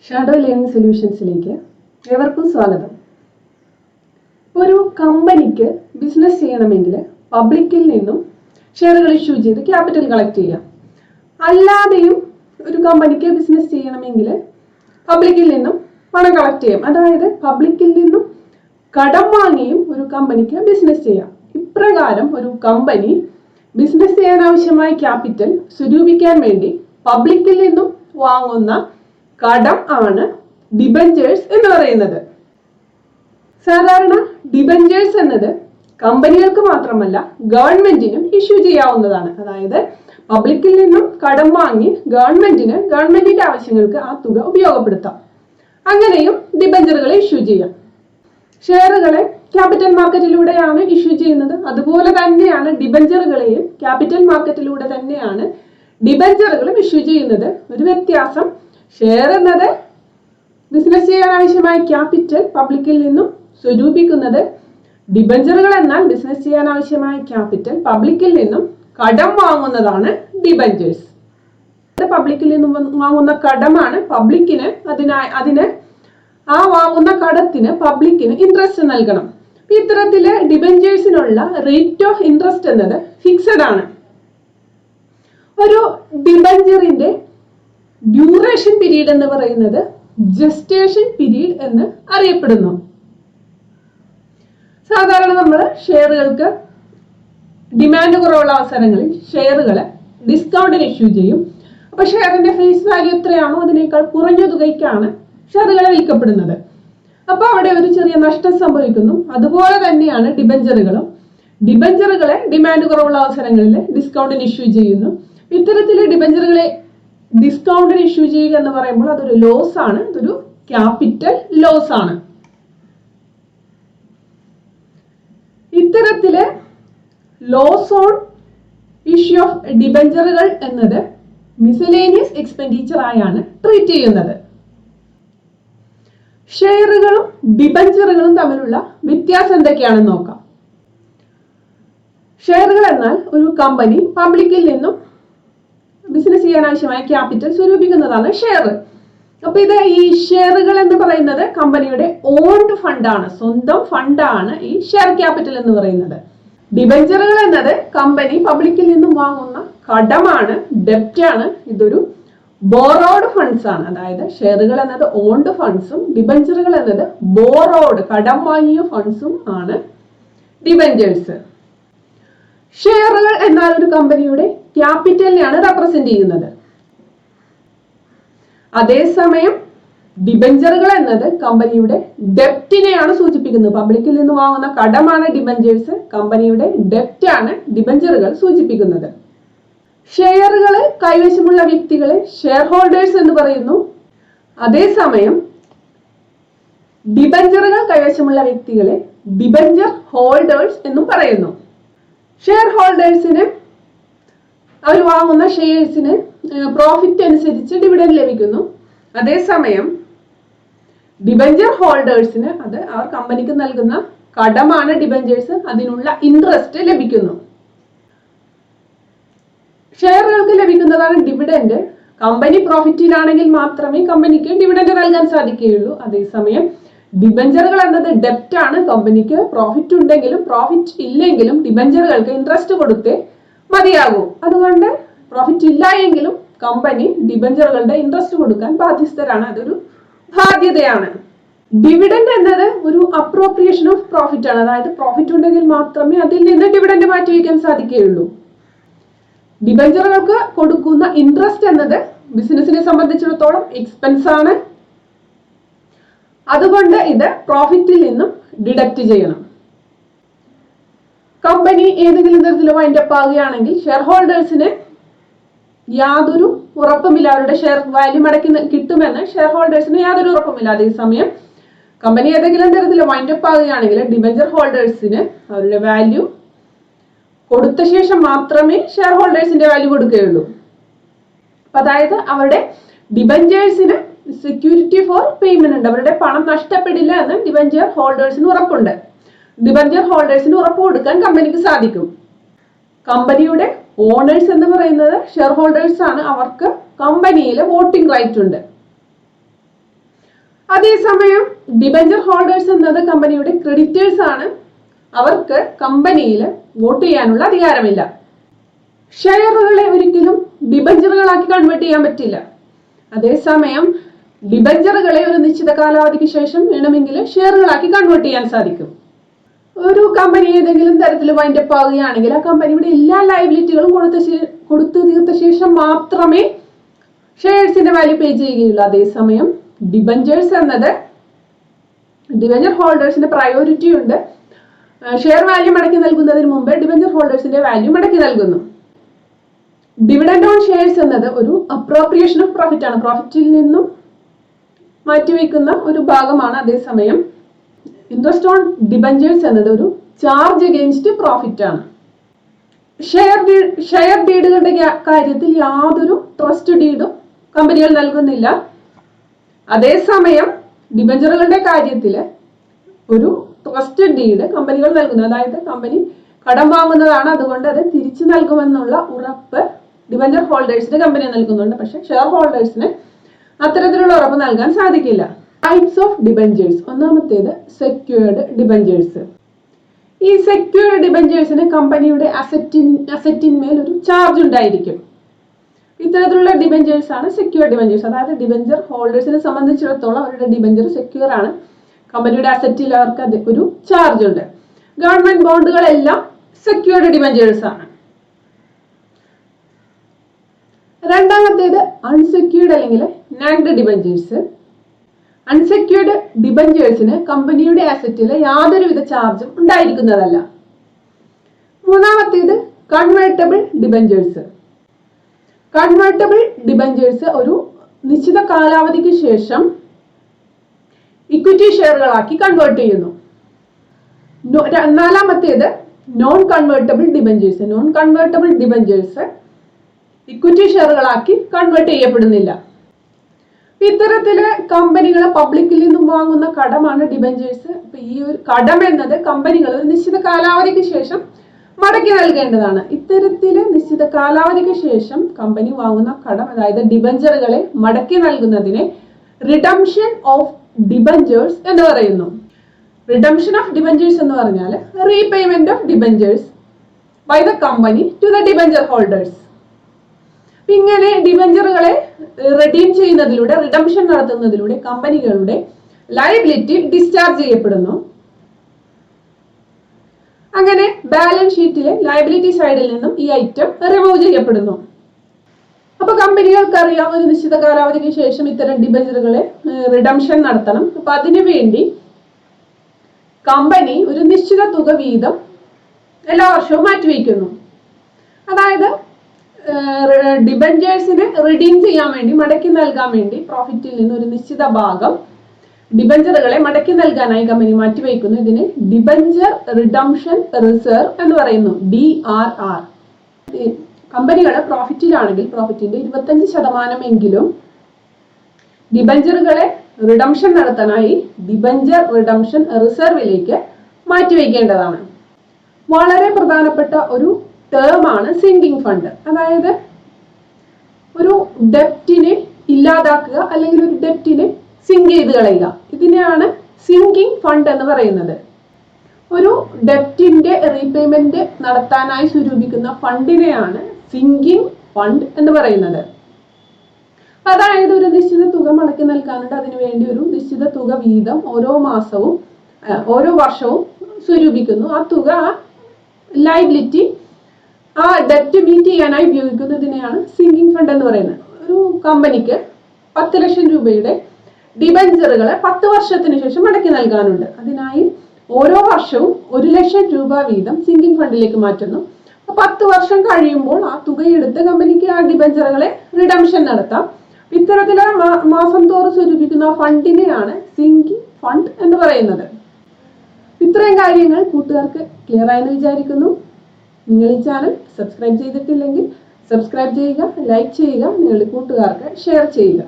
Shadow learning സൊല്യൂഷൻസിലേക്ക് ഏവർക്കും സ്വാഗതം. ഒരു കമ്പനിക്ക് ബിസിനസ് ചെയ്യണമെങ്കിൽ പബ്ലിക്കിൽ നിന്നും ഷെയറുകൾ ഇഷ്യൂ ചെയ്ത് ക്യാപിറ്റൽ കളക്ട് ചെയ്യാം. അല്ലാതെയും ഒരു കമ്പനിക്ക് ബിസിനസ് ചെയ്യണമെങ്കിൽ പബ്ലിക്കിൽ നിന്നും പണം കളക്ട് ചെയ്യാം. അതായത് പബ്ലിക്കിൽ നിന്നും കടം വാങ്ങിയും ഒരു കമ്പനിക്ക് ബിസിനസ് ചെയ്യാം. ഇപ്രകാരം ഒരു കമ്പനി ബിസിനസ് ചെയ്യാൻ ആവശ്യമായ ക്യാപിറ്റൽ സ്വരൂപിക്കാൻ വേണ്ടി പബ്ലിക്കിൽ നിന്നും വാങ്ങുന്ന കടം ആണ് ഡിബഞ്ചേഴ്സ് എന്ന് പറയുന്നത്. സാധാരണ ഡിബഞ്ചേഴ്സ് എന്നത് കമ്പനികൾക്ക് മാത്രമല്ല ഗവൺമെന്റിനും ഇഷ്യൂ ചെയ്യാവുന്നതാണ്. അതായത് പബ്ലിക്കിൽ നിന്നും കടം വാങ്ങി ഗവൺമെന്റിന്റെ ആവശ്യങ്ങൾക്ക് ആ തുക ഉപയോഗപ്പെടുത്താം. അങ്ങനെയും ഡിബഞ്ചറുകളെ ഇഷ്യൂ ചെയ്യാം. ഷെയറുകളെ ക്യാപിറ്റൽ മാർക്കറ്റിലൂടെയാണ് ഇഷ്യൂ ചെയ്യുന്നത്. അതുപോലെ തന്നെയാണ് ഡിബഞ്ചറുകളെയും ക്യാപിറ്റൽ മാർക്കറ്റിലൂടെ തന്നെയാണ് ഡിബഞ്ചറുകളും ഇഷ്യൂ ചെയ്യുന്നത്. ഒരു വ്യത്യാസം, ഷെയർ എന്നത് ബിസിനസ് ചെയ്യാൻ ആവശ്യമായ ക്യാപിറ്റൽ പബ്ലിക്കിൽ നിന്നും സ്വരൂപിക്കുന്നത്, ഡിബഞ്ചറുകൾ എന്നാൽ ബിസിനസ് ചെയ്യാൻ ആവശ്യമായ ക്യാപിറ്റൽ പബ്ലിക്കിൽ നിന്നും കടം വാങ്ങുന്നതാണ് ഡിബഞ്ചേഴ്സ്. പബ്ലിക്കിൽ നിന്നും വാങ്ങുന്ന കടമാണ് പബ്ലിക്കിന് ആ വാങ്ങുന്ന കടത്തിന് പബ്ലിക്കിന് ഇൻട്രസ്റ്റ് നൽകണം. ഇത്തരത്തില് ഡിബഞ്ചേഴ്സിനുള്ള റേറ്റ് ഓഫ് ഇൻട്രസ്റ്റ് എന്നത് ഫിക്സഡ് ആണ്. ഒരു ഡിബഞ്ചറിന്റെ ഡ്യൂറേഷൻ പീരീഡ് എന്ന് പറയുന്നത് ജസ്റ്റേഷൻ പീരീഡ് എന്ന് അറിയപ്പെടുന്നു. സാധാരണ നമ്മൾ ഷെയറുകൾക്ക് ഡിമാൻഡ് കുറവുള്ള അവസരങ്ങളിൽ ഷെയറുകളെ ഡിസ്കൗണ്ടിന് ഇഷ്യൂ ചെയ്യും. അപ്പൊ ഷെയറിന്റെ ഫേസ് വാല്യൂ എത്രയാണോ അതിനേക്കാൾ കുറഞ്ഞ തുകയ്ക്കാണ് ഷെയറുകളെ വിൽക്കപ്പെടുന്നത്. അപ്പൊ അവിടെ ഒരു ചെറിയ നഷ്ടം സംഭവിക്കുന്നു. അതുപോലെ തന്നെയാണ് ഡിബഞ്ചറുകളും. ഡിബഞ്ചറുകളെ ഡിമാൻഡ് കുറവുള്ള അവസരങ്ങളിൽ ഡിസ്കൗണ്ടിന് ഇഷ്യൂ ചെയ്യുന്നു. ഇത്തരത്തില് ഡിബഞ്ചറുകളെ ഡിസ്കൗണ്ടിന് ഇഷ്യൂ ചെയ്യുക എന്ന് പറയുമ്പോൾ അതൊരു ലോസ് ആണ്, അതൊരു ക്യാപിറ്റൽ ലോസ് ആണ്. ഇത്തരത്തില് ലോസ് ഓൺ ഇഷ്യൂ ഓഫ് ഡിബഞ്ചറുകൾ എന്നത് മിസലേനിയസ് എക്സ്പെൻഡിച്ചർ ആയാണ് ട്രീറ്റ് ചെയ്യുന്നത്. ഷെയറുകളും ഡിബഞ്ചറുകളും തമ്മിലുള്ള വ്യത്യാസം എന്തൊക്കെയാണെന്ന് നോക്കാം. ഷെയറുകൾ എന്നാൽ ഒരു കമ്പനി പബ്ലിക്കിൽ നിന്നും ബിസിനസ് ചെയ്യാൻ ആവശ്യമായ ക്യാപിറ്റൽ സ്വരൂപിക്കുന്നതാണ് ഷെയർ. അപ്പൊ ഈ ഷെയറുകൾ എന്ന് പറയുന്നത് കമ്പനിയുടെ ഓൺഡ് ഫണ്ടാണ്, സ്വന്തം ഫണ്ടാണ് ഈ ഷെയർ ക്യാപിറ്റൽ എന്ന് പറയുന്നത്. ഡിബഞ്ചറുകൾ എന്നത് കമ്പനി പബ്ലിക്കിൽ നിന്നും വാങ്ങുന്ന കടമാണ്, ഡെപ്റ്റ് ആണ്. ഇതൊരു ബോറോഡ് ഫണ്ട്സ് ആണ്. അതായത് ഷെയറുകൾ എന്നത് ഓൺഡ് ഫണ്ട്സും ഡിബഞ്ചറുകൾ എന്നത് ബോറോഡ് കടം വാങ്ങിയ ഫണ്ട്സും ആണ് ഡിബഞ്ചേഴ്സ്. ഷെയറുകൾ എന്നാൽ ഒരു കമ്പനിയുടെ ക്യാപിറ്റലിനെയാണ് റെപ്രസെന്റ് ചെയ്യുന്നത്. അതേസമയം ഡിബഞ്ചറുകൾ എന്നത് കമ്പനിയുടെ ഡെപ്റ്റിനെയാണ് സൂചിപ്പിക്കുന്നത്. പബ്ലിക്കിൽ നിന്ന് വാങ്ങുന്ന കടമാണ് ഡിബഞ്ചേഴ്സ്, കമ്പനിയുടെ ഡെപ്റ്റ് ആണ് ഡിബഞ്ചറുകൾ സൂചിപ്പിക്കുന്നത്. ഷെയറുകളെ കൈവശമുള്ള വ്യക്തികളെ ഷെയർ ഹോൾഡേഴ്സ് എന്ന് പറയുന്നു. അതേസമയം ഡിബഞ്ചറുകൾ കൈവശമുള്ള വ്യക്തികളെ ഡിബഞ്ചർ ഹോൾഡേഴ്സ് എന്നും പറയുന്നു. ഷെയർ ഹോൾഡേഴ്സിന് അവർ വാങ്ങുന്ന ഷെയർസിന് പ്രോഫിറ്റ് അനുസരിച്ച് ഡിവിഡൻഡ് ലഭിക്കുന്നു. അതേസമയം ഡിബഞ്ചർ ഹോൾഡേഴ്സിന് അവർ കമ്പനിക്ക് നൽകുന്ന കടമാണ് ഡിബഞ്ചേഴ്സ്, അതിനുള്ള ഇൻട്രസ്റ്റ് ലഭിക്കുന്നു. ഷെയറുകൾക്ക് ലഭിക്കുന്നതാണ് ഡിവിഡൻഡ്. കമ്പനി പ്രോഫിറ്റിലാണെങ്കിൽ മാത്രമേ കമ്പനിക്ക് ഡിവിഡൻഡ് നൽകാൻ സാധിക്കുകയുള്ളൂ. അതേസമയം ഡിബഞ്ചറുകൾ എന്നത് ഡെപ്റ്റ് ആണ്. കമ്പനിക്ക് പ്രോഫിറ്റ് ഉണ്ടെങ്കിലും പ്രോഫിറ്റ് ഇല്ലെങ്കിലും ഡിബഞ്ചറുകൾക്ക് ഇൻട്രസ്റ്റ് കൊടുത്തേ മതിയാകൂ. അതുകൊണ്ട് പ്രോഫിറ്റ് ഇല്ല എങ്കിലും കമ്പനി ഡിബഞ്ചറുകളുടെ ഇൻട്രസ്റ്റ് കൊടുക്കാൻ ബാധ്യസ്ഥരാണ്, അതൊരു ബാധ്യതയാണ്. ഡിവിഡൻഡ് എന്നത് ഒരു അപ്രോപ്രിയേഷൻ ഓഫ് പ്രോഫിറ്റ് ആണ്. അതായത് പ്രോഫിറ്റ് ഉണ്ടെങ്കിൽ മാത്രമേ അതിൽ നിന്ന് ഡിവിഡൻഡ് മാറ്റി വയ്ക്കാൻ സാധിക്കുകയുള്ളൂ. ഡിബഞ്ചറുകൾക്ക് കൊടുക്കുന്ന ഇൻട്രസ്റ്റ് എന്നത് ബിസിനസിനെ സംബന്ധിച്ചിടത്തോളം എക്സ്പെൻസ് ആണ്. അതുകൊണ്ട് ഇത് പ്രോഫിറ്റിൽ നിന്നും ഡിഡക്റ്റ് ചെയ്യണം. കമ്പനി ഏതെങ്കിലും തരത്തിൽ വൈൻഡപ്പ് ആകുകയാണെങ്കിൽ ഷെയർ ഹോൾഡേഴ്സിന് യാതൊരു ഉറപ്പുമില്ല. അവരുടെ ഷെയർ വാല്യൂ മടക്കി കിട്ടുമെന്ന് ഷെയർ ഹോൾഡേഴ്സിന് യാതൊരു ഉറപ്പുമില്ല. അതേസമയം കമ്പനി ഏതെങ്കിലും തരത്തിൽ വൈൻഡപ്പ് ആകുകയാണെങ്കിൽ ഡിബഞ്ചർ ഹോൾഡേഴ്സിന് അവരുടെ വാല്യൂ കൊടുത്ത ശേഷം മാത്രമേ ഷെയർ ഹോൾഡേഴ്സിന്റെ വാല്യൂ കൊടുക്കുകയുള്ളൂ. അതായത് അവരുടെ ഡിബഞ്ചേഴ്സിന് സെക്യൂരിറ്റി ഫോർ പേയ്മെന്റ് ഉണ്ട്. അവരുടെ പണം നഷ്ടപ്പെടില്ല എന്ന് ഡിബഞ്ചർ ഹോൾഡേഴ്സിന് ഉറപ്പുണ്ട്. ഡിബഞ്ചർ ഹോൾഡേഴ്സിന് ഉറപ്പ് കൊടുക്കാൻ കമ്പനിക്ക് സാധിക്കും. കമ്പനിയുടെ ഓണേഴ്സ് എന്ന് പറയുന്നത് ഷെയർ ഹോൾഡേഴ്സ് ആണ്. അവർക്ക് കമ്പനിയിൽ വോട്ടിംഗ് റൈറ്റ് ഉണ്ട്. അതേസമയം ഡിബഞ്ചർ ഹോൾഡേഴ്സ് എന്നത് കമ്പനിയുടെ ക്രെഡിറ്റേഴ്സ് ആണ്. അവർക്ക് കമ്പനിയിൽ വോട്ട് ചെയ്യാനുള്ള അധികാരമില്ല. ഷെയറുകളെ ഒരിക്കലും ഡിബഞ്ചറുകളാക്കി കൺവേർട്ട് ചെയ്യാൻ പറ്റില്ല. അതേസമയം ഡിബഞ്ചറുകളെ ഒരു നിശ്ചിത കാലാവധിക്ക് ശേഷം വേണമെങ്കിൽ ഷെയറുകളാക്കി കൺവേർട്ട് ചെയ്യാൻ സാധിക്കും. ഒരു കമ്പനി ഏതെങ്കിലും തരത്തിൽ വൈൻഡപ്പ് ആവുകയാണെങ്കിൽ ആ കമ്പനിയുടെ എല്ലാ ലയബിലിറ്റികളും കൊടുത്തു തീർത്ത ശേഷം മാത്രമേ ഷെയർസിന്റെ വാല്യൂ പേ ചെയ്യുകയുള്ളൂ. അതേസമയം ഡിബഞ്ചേഴ്സ് എന്നത് ഡിബഞ്ചർ ഹോൾഡേഴ്സിന്റെ പ്രയോറിറ്റി ഉണ്ട്. ഷെയർ വാല്യൂ മടക്കി നൽകുന്നതിന് മുമ്പ് ഡിബഞ്ചർ ഹോൾഡേഴ്സിന്റെ വാല്യൂ മടക്കി നൽകുന്നു. ഡിവിഡൻഡ് ഓൺ ഷെയർസ് എന്നത് ഒരു അപ്രോപ്രിയേഷൻ ഓഫ് പ്രോഫിറ്റ് ആണ്. പ്രോഫിറ്റിൽ നിന്നും മാറ്റിവെക്കുന്ന ഒരു ഭാഗമാണ്. അതേസമയം ഇൻട്രസ്റ്റ് ഓൺ ഡിബഞ്ചേഴ്സ് എന്നത് ഒരു ചാർജ് അഗെയിൻസ്റ്റ് പ്രോഫിറ്റ് ആണ്. ഷെയർ ഡീഡുകളുടെ കാര്യത്തിൽ യാതൊരു ട്രസ്റ്റ് ഡീഡും കമ്പനികൾ നൽകുന്നില്ല. അതേസമയം ഡിബഞ്ചറുകളുടെ കാര്യത്തിൽ ഒരു ട്രസ്റ്റ് ഡീഡ് കമ്പനികൾ നൽകുന്നു. അതായത് കമ്പനി കടം വാങ്ങുന്നതാണ്, അതുകൊണ്ട് അത് തിരിച്ചു നൽകുമെന്നുള്ള ഉറപ്പ് ഡിബഞ്ചർ ഹോൾഡേഴ്സിന് കമ്പനി നൽകുന്നുണ്ട്. പക്ഷെ ഷെയർ ഹോൾഡേഴ്സിന് അത്തരത്തിലുള്ള ഉറപ്പ് നൽകാൻ സാധിക്കില്ല. Types of debentures. ഒന്നാമത്തേത് സെക്യൂർഡ് ഡിബഞ്ചേഴ്സ്. ഈ സെക്യൂർഡ് ഡിബഞ്ചേഴ്സിന് കമ്പനിയുടെ അസറ്റിന്മേൽ ഒരു ചാർജ് ഉണ്ടായിരിക്കും. ഇത്തരത്തിലുള്ള ഡിബഞ്ചേഴ്സ് ആണ് സെക്യൂർഡ് ഡിബഞ്ചേഴ്സ്. അതായത് ഡിബഞ്ചർ ഹോൾഡേഴ്സിനെ സംബന്ധിച്ചിടത്തോളം അവരുടെ ഡിബഞ്ചർ സെക്യൂർ ആണ്. കമ്പനിയുടെ അസറ്റിൽ അവർക്ക് അത് ഒരു ചാർജ് ഉണ്ട്. ഗവൺമെന്റ് ബോണ്ടുകളെല്ലാം സെക്യൂർഡ് ഡിബഞ്ചേഴ്സ് ആണ്. രണ്ടാമത്തേത് അൺസെക്യൂർഡ് അല്ലെങ്കിൽ നാഗ്ഡ് ഡിബഞ്ചേഴ്സ്. അൺസെക്യൂർഡ് ഡിബഞ്ചേഴ്സിന് കമ്പനിയുടെ അസറ്റിൽ യാതൊരുവിധ ചാർജും ഉണ്ടായിരിക്കുന്നതല്ല. മൂന്നാമത്തേത് കൺവേർട്ടബിൾ ഡിബഞ്ചേഴ്സ്. കൺവേർട്ടബിൾ ഡിബഞ്ചേഴ്സ് ഒരു നിശ്ചിത കാലാവധിക്ക് ശേഷം ഇക്വിറ്റി ഷെയറുകളാക്കി കൺവേർട്ട് ചെയ്യുന്നു. നാലാമത്തേത് non convertible debentures. Non convertible debentures equity ഷെയറുകളാക്കി കൺവേർട്ട് ചെയ്യപ്പെടുന്നില്ല. ഇത്തരത്തില് കമ്പനികൾ പബ്ലിക്കിൽ നിന്നും വാങ്ങുന്ന കടമാണ് ഡിബഞ്ചേഴ്സ്. ഈ ഒരു കടം എന്നത് കമ്പനികൾ ഒരു നിശ്ചിത കാലാവധിക്ക് ശേഷം മടക്കി നൽകേണ്ടതാണ്. ഇത്തരത്തില് നിശ്ചിത കാലാവധിക്ക് ശേഷം കമ്പനി വാങ്ങുന്ന കടം, അതായത് ഡിബഞ്ചറുകളെ മടക്കി നൽകുന്നതിനെ റിഡംഷൻ ഓഫ് ഡിബഞ്ചേഴ്സ് എന്ന് പറയുന്നു. റിഡംഷൻ ഓഫ് ഡിബഞ്ചേഴ്സ് എന്ന് പറഞ്ഞാൽ repayment of debentures by the company to the debenture holders. ഇങ്ങനെ ഡിബഞ്ചറുകളെ റിഡീം ചെയ്യുന്നതിലൂടെ, റിഡംഷൻ നടത്തുന്നതിലൂടെ കമ്പനികളുടെ ലയബിലിറ്റി ഡിസ്ചാർജ് ചെയ്യപ്പെടുന്നു. അങ്ങനെ ബാലൻസ് ഷീറ്റിലെ ലയബിലിറ്റി സൈഡിൽ നിന്നും ഈ ഐറ്റം റിമൂവ് ചെയ്യപ്പെടുന്നു. അപ്പൊ കമ്പനികൾക്കറിയാം ഒരു നിശ്ചിത കാലാവധിക്ക് ശേഷം ഇത്തരം ഡിബഞ്ചറുകളെ റിഡംഷൻ നടത്തണം. അപ്പൊ അതിനുവേണ്ടി കമ്പനി ഒരു നിശ്ചിത തുക വീതം എല്ലാ വർഷവും മാറ്റിവെക്കുന്നു. അതായത് ഡിബഞ്ചേഴ്സിനെ റിഡീം ചെയ്യാൻ വേണ്ടി, മടക്കി നൽകാൻ വേണ്ടി പ്രോഫിറ്റിൽ നിന്ന് ഒരു നിശ്ചിത ഭാഗം ഡിബഞ്ചറുകളെ മടക്കി നൽകാനായി കമ്പനി മാറ്റിവെക്കുന്നു. ഇതിന് ഡിബഞ്ചർ റിഡംഷൻ റിസർവ് എന്ന് പറയുന്നു, DRR. കമ്പനികൾ പ്രോഫിറ്റിലാണെങ്കിൽ പ്രോഫിറ്റിന്റെ 25% ഡിബഞ്ചറുകളെ റിഡംഷൻ നടത്താനായി ഡിബഞ്ചർ റിഡംഷൻ റിസർവിലേക്ക് മാറ്റിവെക്കേണ്ടതാണ്. വളരെ പ്രധാനപ്പെട്ട ഒരു ടേം ആണ് സിങ്കിങ് ഫണ്ട്. അതായത് ഒരു ഡെപ്റ്റിനെ ഇല്ലാതാക്കുക അല്ലെങ്കിൽ ഒരു ഡെപ്റ്റിനെ സിങ്ക് ചെയ്ത് കളയുക. ഇതിനെയാണ് സിങ്കിങ് ഫണ്ട് എന്ന് പറയുന്നത്. ഒരു ഡെപ്റ്റിന്റെ റീപേയ്മെന്റ് നടത്താനായി സ്വരൂപിക്കുന്ന ഫണ്ടിനെയാണ് സിങ്കിങ് ഫണ്ട് എന്ന് പറയുന്നത്. അതായത് ഒരു നിശ്ചിത തുക മടക്കി നൽകാനുണ്ട്, അതിനുവേണ്ടി ഒരു നിശ്ചിത തുക വീതം ഓരോ വർഷവും സ്വരൂപിക്കുന്നു. ആ തുക, ലയബിലിറ്റി, ആ ഡെപ്റ്റ് മീറ്റ് ചെയ്യാനായി ഉപയോഗിക്കുന്നതിനെയാണ് സിങ്കിങ് ഫണ്ട് എന്ന് പറയുന്നത്. ഒരു കമ്പനിക്ക് 10 ലക്ഷം രൂപയുടെ ഡിബഞ്ചറുകളെ 10 വർഷത്തിന് ശേഷം മടക്കി നൽകാനുണ്ട്. അതിനായി ഓരോ വർഷവും 1 ലക്ഷം രൂപ വീതം സിങ്കിങ് ഫണ്ടിലേക്ക് മാറ്റുന്നു. 10 വർഷം കഴിയുമ്പോൾ ആ തുകയെടുത്ത് കമ്പനിക്ക് ആ ഡിബഞ്ചറുകളെ റിഡംഷൻ നടത്താം. ഇത്തരത്തിലെ മാസം തോറും സ്വരൂപിക്കുന്ന ഫണ്ടിനെയാണ് സിങ്കിങ് ഫണ്ട് എന്ന് പറയുന്നത്. ഇത്രയും കാര്യങ്ങൾ കൂട്ടുകാർക്ക് ക്ലിയർ ആയെന്ന് വിചാരിക്കുന്നു. നിങ്ങൾ ഈ ചാനൽ സബ്സ്ക്രൈബ് ചെയ്തിട്ടില്ലെങ്കിൽ സബ്സ്ക്രൈബ് ചെയ്യുക, ലൈക്ക് ചെയ്യുക, നിങ്ങളുടെ കൂട്ടുകാർക്ക് ഷെയർ ചെയ്യുക.